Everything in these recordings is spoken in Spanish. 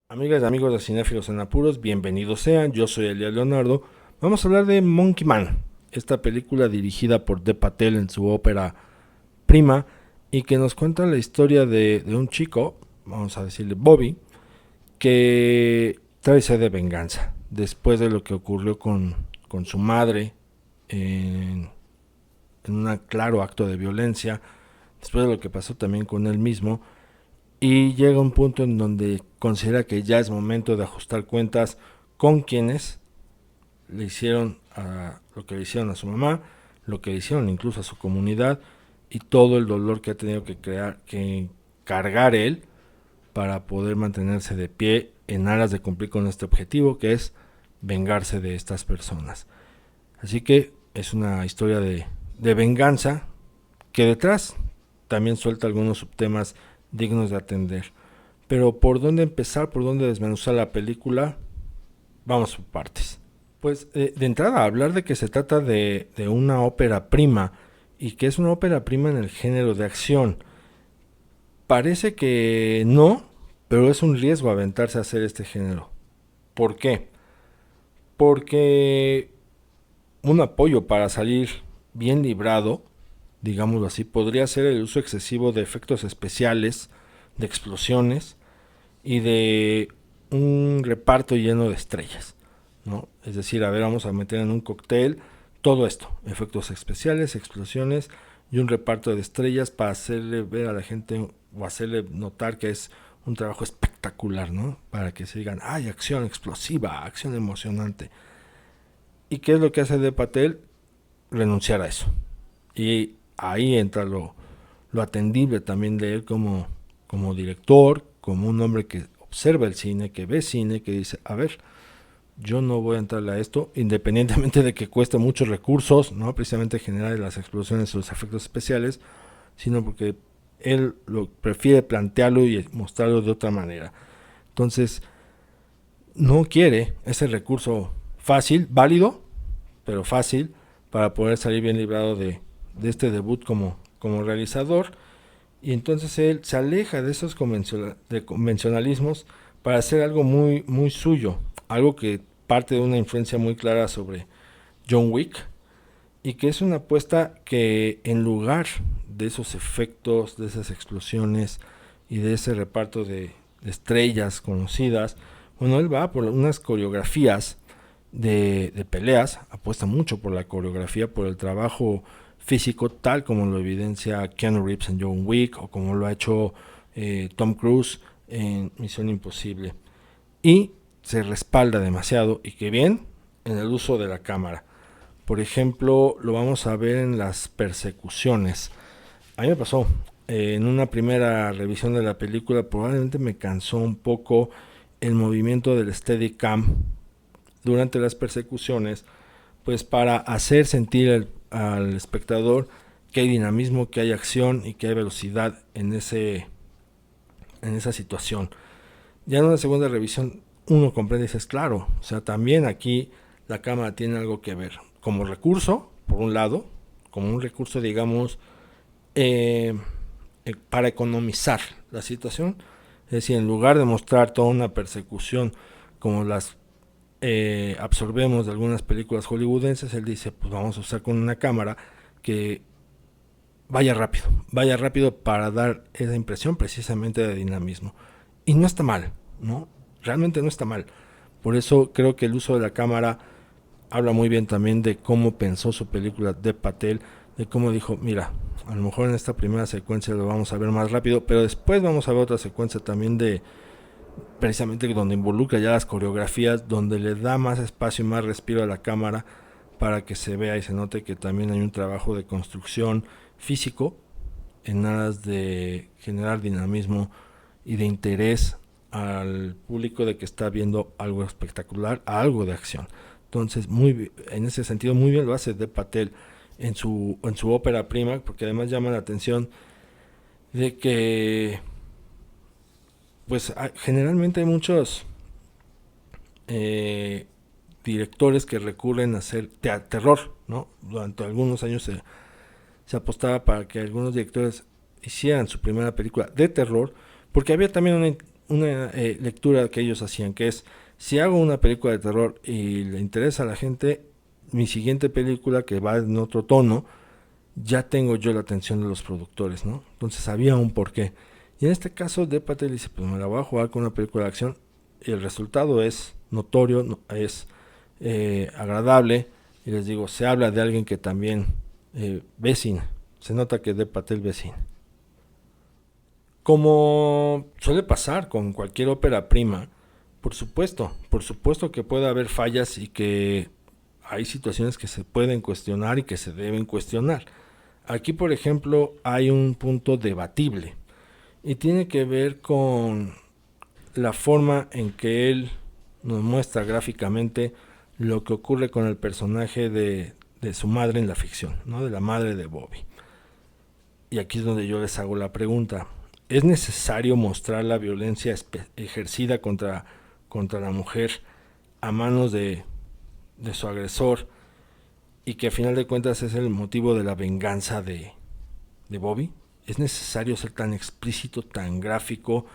Amigas y amigos de Cinéfilos en Apuros, bienvenidos sean, yo soy Elia Leonardo. Vamos a hablar de Monkey Man, esta película dirigida por Dev Patel en su ópera prima y que nos cuenta la historia de un chico, vamos a decirle Bobby, que trae sed de venganza después de lo que ocurrió con su madre en, en un claro acto de violencia, después de lo que pasó también con él mismo y llega un punto en donde considera que ya es momento de ajustar cuentas con quienes le hicieron lo que le hicieron a su mamá, lo que le hicieron incluso a su comunidad y todo el dolor que ha tenido que cargar él para poder mantenerse de pie en aras de cumplir con este objetivo que es vengarse de estas personas. Así que es una historia de venganza que detrás también suelta algunos subtemas dignos de atender. Pero por dónde empezar, por dónde desmenuzar la película, vamos por partes. Pues de entrada, hablar de que se trata de una ópera prima y que es una ópera prima en el género de acción. Parece que no, pero es un riesgo aventarse a hacer este género. ¿Por qué? Porque un apoyo para salir bien librado, digámoslo así, podría ser el uso excesivo de efectos especiales, de explosiones y de un reparto lleno de estrellas, ¿no? Es decir, a ver, vamos a meter en un cóctel todo esto, efectos especiales, explosiones y un reparto de estrellas para hacerle ver a la gente o hacerle notar que es un trabajo espectacular, ¿no? Para que se digan, hay acción explosiva, acción emocionante. ¿Y qué es lo que hace De Patel? Renunciar a eso. Y ahí entra lo atendible también de él como director, como un hombre que observa el cine, que ve cine, que dice, a ver, yo no voy a entrarle a esto, independientemente de que cueste muchos recursos, no precisamente generar las explosiones o los efectos especiales, sino porque él lo prefiere plantearlo y mostrarlo de otra manera. Entonces, no quiere ese recurso fácil, válido, pero fácil, para poder salir bien librado de este debut como realizador. Y entonces él se aleja de esos convencionalismos para hacer algo muy suyo, algo que parte de una influencia muy clara sobre John Wick y que es una apuesta que en lugar de esos efectos, de esas explosiones y de ese reparto de estrellas conocidas, bueno, él va por unas coreografías de peleas, apuesta mucho por la coreografía, por el trabajo físico, tal como lo evidencia Keanu Reeves en John Wick o como lo ha hecho Tom Cruise en Misión Imposible. Y se respalda demasiado, y que bien, en el uso de la cámara. Por ejemplo, lo vamos a ver en las persecuciones. A mí me pasó, en una primera revisión de la película probablemente me cansó un poco el movimiento del Steadicam durante las persecuciones, pues para hacer sentir al espectador que hay dinamismo, que hay acción y que hay velocidad en esa situación. Ya en una segunda revisión uno comprende y dices, claro, o sea, también aquí la cámara tiene algo que ver. Como recurso, por un lado, como un recurso, digamos, eh, para economizar la situación. Es decir, en lugar de mostrar toda una persecución como las absorbemos de algunas películas hollywoodenses, él dice, pues vamos a usar con una cámara que vaya rápido para dar esa impresión precisamente de dinamismo. Y no está mal, ¿no? Realmente no está mal. Por eso creo que el uso de la cámara habla muy bien también de cómo pensó su película de Patel, de cómo dijo, mira, a lo mejor en esta primera secuencia lo vamos a ver más rápido, pero después vamos a ver otra secuencia también de precisamente donde involucra ya las coreografías, donde le da más espacio y más respiro a la cámara para que se vea y se note que también hay un trabajo de construcción físico en aras de generar dinamismo y de interés al público de que está viendo algo espectacular, algo de acción. Entonces, en ese sentido, muy bien lo hace De Patel en su ópera prima, porque además llama la atención de que, pues, generalmente hay muchos eh, directores que recurren a hacer terror, ¿no? Durante algunos años se apostaba para que algunos directores hicieran su primera película de terror, porque había también una lectura que ellos hacían, que es, si hago una película de terror y le interesa a la gente, mi siguiente película, que va en otro tono, ya tengo yo la atención de los productores, ¿no? Entonces había un porqué. Y en este caso, Dev Patel dice, pues me la voy a jugar con una película de acción, y el resultado es notorio, es agradable, y les digo, se habla de alguien que también ve cine, se nota que Dev Patel ve cine. Como suele pasar con cualquier ópera prima, por supuesto que puede haber fallas y que hay situaciones que se pueden cuestionar y que se deben cuestionar. Aquí, por ejemplo, hay un punto debatible y tiene que ver con la forma en que él nos muestra gráficamente lo que ocurre con el personaje de su madre en la ficción, ¿no? De la madre de Bobby. Y aquí es donde yo les hago la pregunta. ¿Es necesario mostrar la violencia ejercida contra la mujer a manos de su agresor y que a final de cuentas es el motivo de la venganza de Bobby? ¿Es necesario ser tan explícito, tan gráfico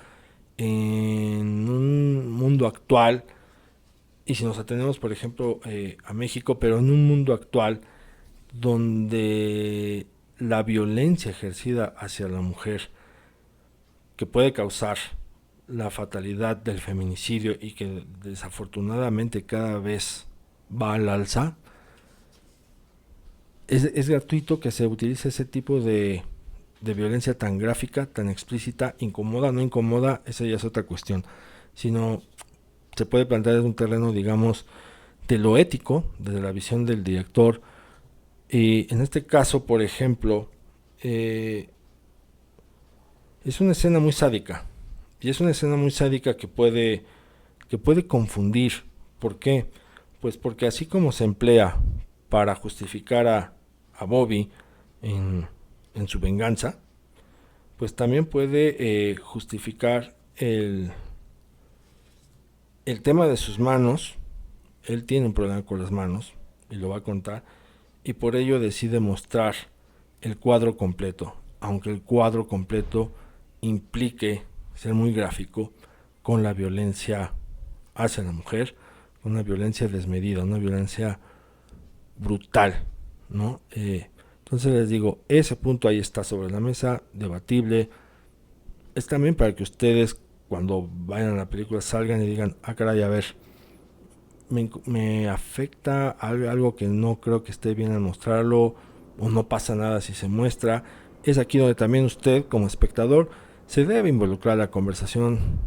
en un mundo actual? Y si nos atenemos, por ejemplo, a México, pero en un mundo actual donde la violencia ejercida hacia la mujer, que puede causar la fatalidad del feminicidio y que desafortunadamente cada vez va al alza, es gratuito que se utilice ese tipo de violencia tan gráfica, tan explícita, incomoda, no incomoda, esa ya es otra cuestión, sino se puede plantear en un terreno, digamos, de lo ético, desde la visión del director, y en este caso, por ejemplo, es una escena muy sádica, y es una escena muy sádica que puede confundir. ¿Por qué? Pues porque así como se emplea para justificar a Bobby en su venganza, pues también puede justificar el tema de sus manos. Él tiene un problema con las manos y lo va a contar, y por ello decide mostrar el cuadro completo, aunque el cuadro completo implique ser muy gráfico con la violencia hacia la mujer, una violencia desmedida, una violencia brutal, ¿no? Entonces les digo, ese punto ahí está sobre la mesa, debatible. Es también para que ustedes, cuando vayan a la película, salgan y digan, ah, caray, a ver, me afecta algo que no creo que esté bien al mostrarlo, o no pasa nada si se muestra. Es aquí donde también usted, como espectador, se debe involucrar a la conversación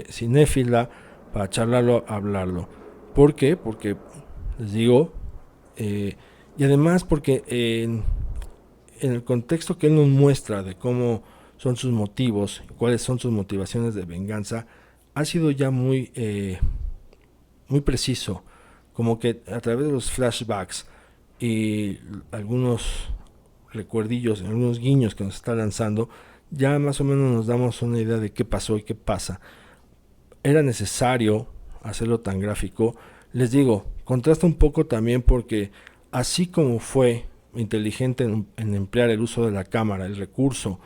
cinéfila para charlarlo, hablarlo. ¿Por qué? Porque, les digo, y además porque en el contexto que él nos muestra de cómo son sus motivos, cuáles son sus motivaciones de venganza, ha sido ya muy preciso, como que a través de los flashbacks y algunos recuerdillos, algunos guiños que nos está lanzando, ya más o menos nos damos una idea de qué pasó y qué pasa. Era necesario hacerlo tan gráfico. Les digo, contrasta un poco también porque así como fue inteligente en emplear el uso de la cámara, el recurso,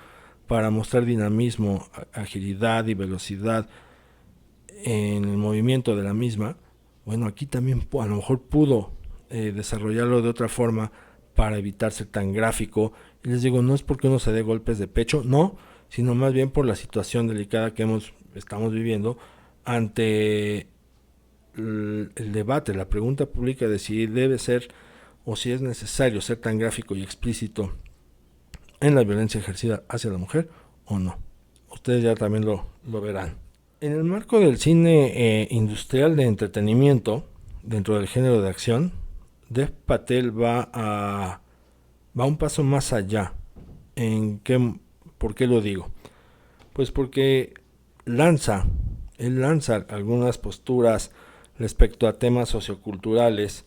para mostrar dinamismo, agilidad y velocidad en el movimiento de la misma, bueno, aquí también a lo mejor pudo desarrollarlo de otra forma para evitar ser tan gráfico. Y les digo, no es porque uno se dé golpes de pecho, no, sino más bien por la situación delicada que estamos viviendo ante el debate, la pregunta pública de si debe ser o si es necesario ser tan gráfico y explícito en la violencia ejercida hacia la mujer o no. Ustedes ya también lo verán. En el marco del cine industrial de entretenimiento, dentro del género de acción, Dev Patel va un paso más allá. ¿Por qué lo digo? Pues porque él lanza algunas posturas respecto a temas socioculturales,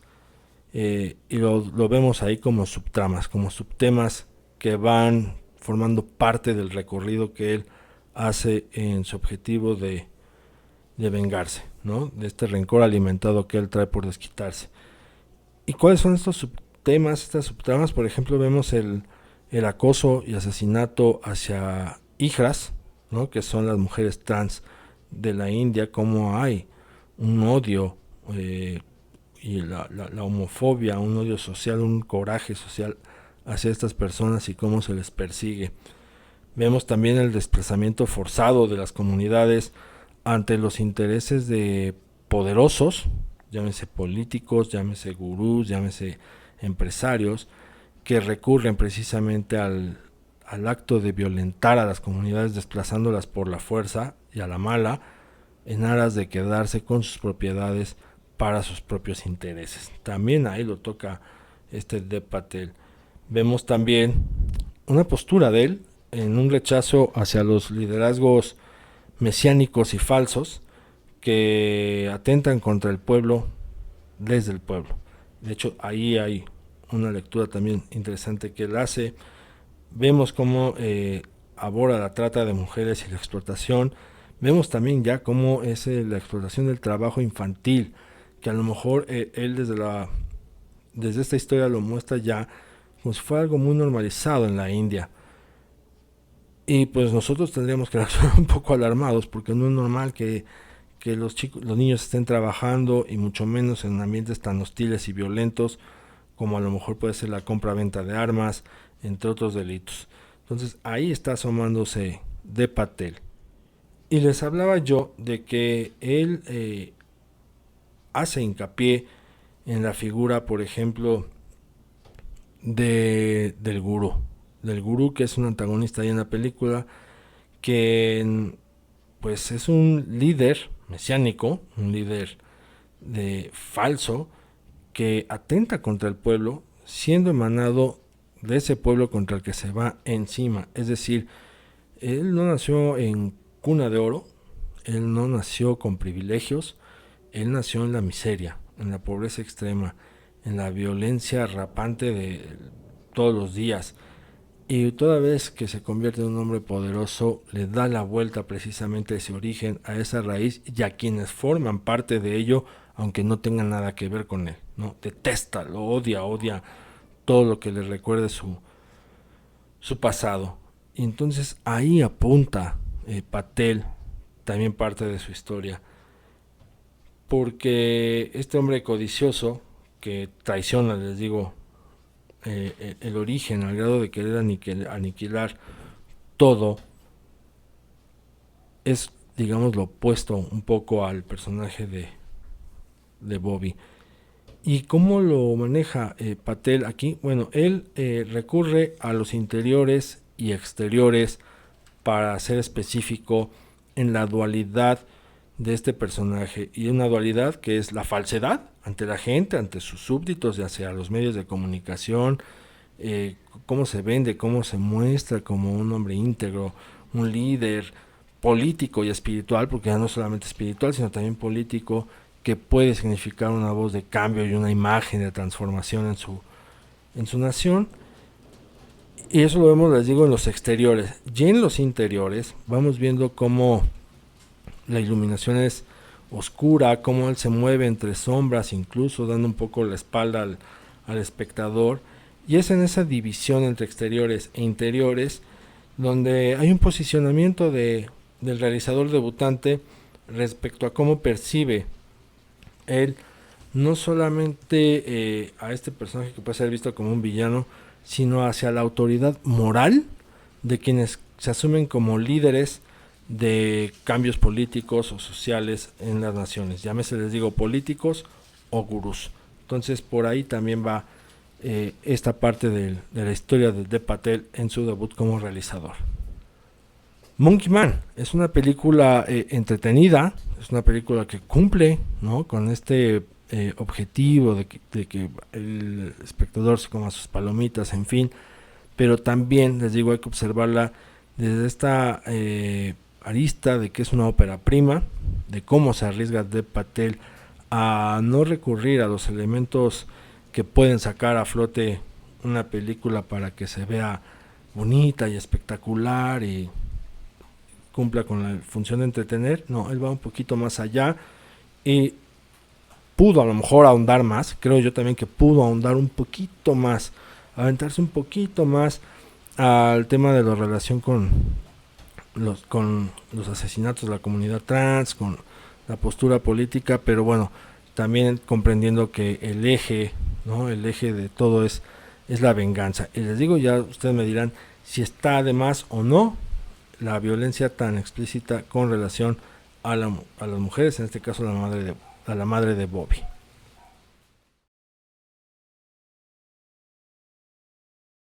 y lo vemos ahí como subtramas, como subtemas que van formando parte del recorrido que él hace en su objetivo de vengarse, ¿no? De este rencor alimentado que él trae por desquitarse. ¿Y cuáles son estos subtemas, estas subtramas? Por ejemplo, vemos el acoso y asesinato hacia hijas, ¿no? Que son las mujeres trans de la India, cómo hay un odio y la homofobia, un odio social, un coraje social hacia estas personas y cómo se les persigue. Vemos también el desplazamiento forzado de las comunidades ante los intereses de poderosos, llámese políticos, llámese gurús, llámese empresarios, que recurren precisamente al acto de violentar a las comunidades desplazándolas por la fuerza y a la mala en aras de quedarse con sus propiedades para sus propios intereses. También ahí lo toca Dev Patel. Vemos también una postura de él en un rechazo hacia los liderazgos mesiánicos y falsos que atentan contra el pueblo desde el pueblo. De hecho, ahí hay una lectura también interesante que él hace. Vemos cómo aborda la trata de mujeres y la explotación. Vemos también ya cómo es la explotación del trabajo infantil, que a lo mejor él desde esta historia lo muestra ya como si fuera algo muy normalizado en la India. Y pues nosotros tendríamos que reaccionar un poco alarmados, porque no es normal que los niños estén trabajando, y mucho menos en ambientes tan hostiles y violentos como a lo mejor puede ser la compra-venta de armas, entre otros delitos. Entonces ahí está asomándose Dev Patel. Y les hablaba yo de que él hace hincapié en la figura, por ejemplo, del gurú, que es un antagonista ahí en la película, que pues es un líder mesiánico, un líder falso, que atenta contra el pueblo, siendo emanado de ese pueblo contra el que se va encima. Es decir, él no nació en cuna de oro, él no nació con privilegios, él nació en la miseria, en la pobreza extrema, en la violencia rapante de todos los días. Y toda vez que se convierte en un hombre poderoso, le da la vuelta precisamente a ese origen, a esa raíz, y a quienes forman parte de ello, aunque no tengan nada que ver con él, ¿no? Detesta, lo odia todo lo que le recuerde su pasado. Y entonces ahí apunta Patel también parte de su historia, porque este hombre codicioso que traiciona, les digo, el origen al grado de querer aniquilar todo, es, digamos, lo opuesto un poco al personaje de Bobby. ¿Y cómo lo maneja Patel aquí? Bueno, él recurre a los interiores y exteriores para ser específico en la dualidad de este personaje, y una dualidad que es la falsedad ante la gente, ante sus súbditos, ya sea los medios de comunicación, cómo se vende, cómo se muestra como un hombre íntegro, un líder político y espiritual, porque ya no solamente espiritual, sino también político, que puede significar una voz de cambio y una imagen de transformación en su nación. Y eso lo vemos, les digo, en los exteriores. Y en los interiores vamos viendo cómo la iluminación es oscura, cómo él se mueve entre sombras, incluso dando un poco la espalda al espectador. Y es en esa división entre exteriores e interiores donde hay un posicionamiento del realizador debutante respecto a cómo percibe él no solamente a este personaje que puede ser visto como un villano, sino hacia la autoridad moral de quienes se asumen como líderes de cambios políticos o sociales en las naciones, llámese, les digo, políticos o gurús. Entonces por ahí también va esta parte de la historia de Dev Patel en su debut como realizador. Monkey Man es una película entretenida, es una película que cumple, ¿no?, con este objetivo de que el espectador se coma sus palomitas, en fin, pero también, les digo, hay que observarla desde esta arista de que es una ópera prima, de cómo se arriesga Dev Patel a no recurrir a los elementos que pueden sacar a flote una película para que se vea bonita y espectacular y cumpla con la función de entretener. No, él va un poquito más allá y pudo a lo mejor ahondar más. Creo yo también que pudo ahondar un poquito más, aventarse un poquito más al tema de la relación con con los asesinatos de la comunidad trans, con la postura política, pero bueno, también comprendiendo que el eje, ¿no? El eje de todo es la venganza. Y les digo, ya ustedes me dirán si está además o no la violencia tan explícita con relación a las mujeres, en este caso a la madre de Bobby.